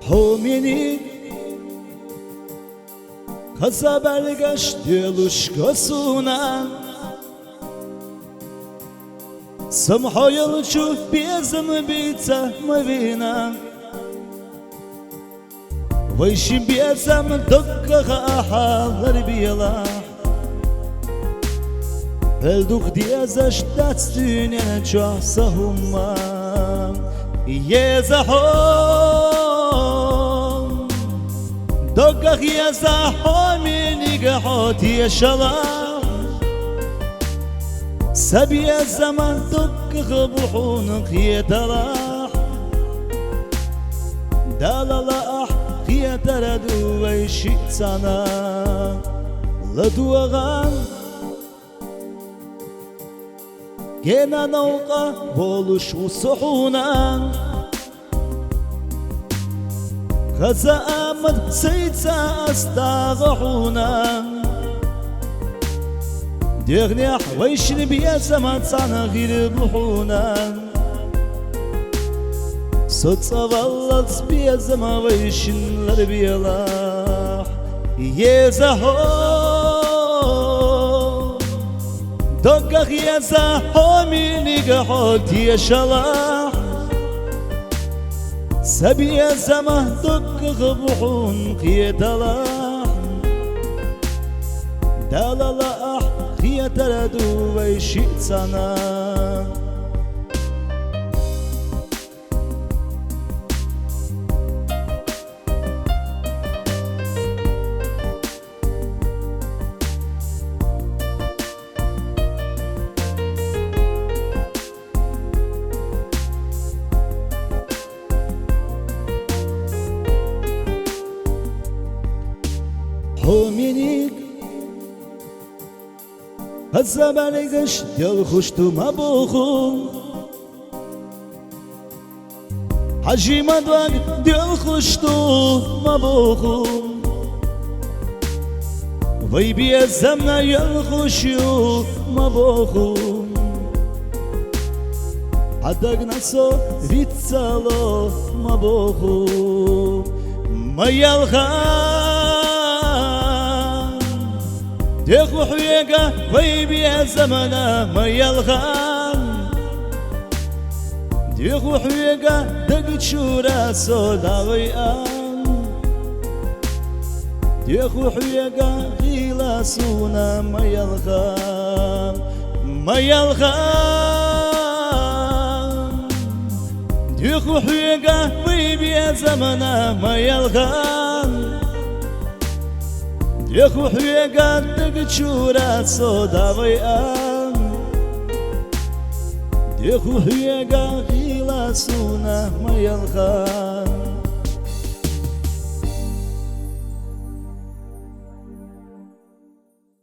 Homini Kaza belgaş delushkasuna Samhayalchu безм бица мавина Вайши безм докка халар била Элдух диазаш датстюне часахума Езахом دقق يا زحامي نقحوتي يا شلا سبي الزمان دقق بحونك يا تراح دالالاح يا تردو ويشيت سانا لدوغان جينا نوقع بولش وصحونا غزا أمد سيتسا أستغحونا ديغني حويشن بيا زمان صانا غير بحونا صوت صوالت بيا زمان ويشن لربيا لاح يزهو دقق يزهو مني قحوت يشلاح سبي الزمه دقق بحون قيتلاح داللاح قيتردو ويشيت سانا Hominik Hazzabalgash dil khushtu mabukhum Hajimadwag dil khushtu mabukhum Vay biya zamna yal khushu mabukhum Adag naso vitsalo mabukhum Mayal ديخو حويقة ويبي الزمنا ما يلغان ديخو حويقة دقت شورا سودا ويان ديخو حويقة غيلا سونا ما يلغان ما يلغان ديخو حويقة ويبي الزمنا ما يلغان يخو حويقات دقشورات صودا ويان يخو حويقات غيلا سونا ما يلغان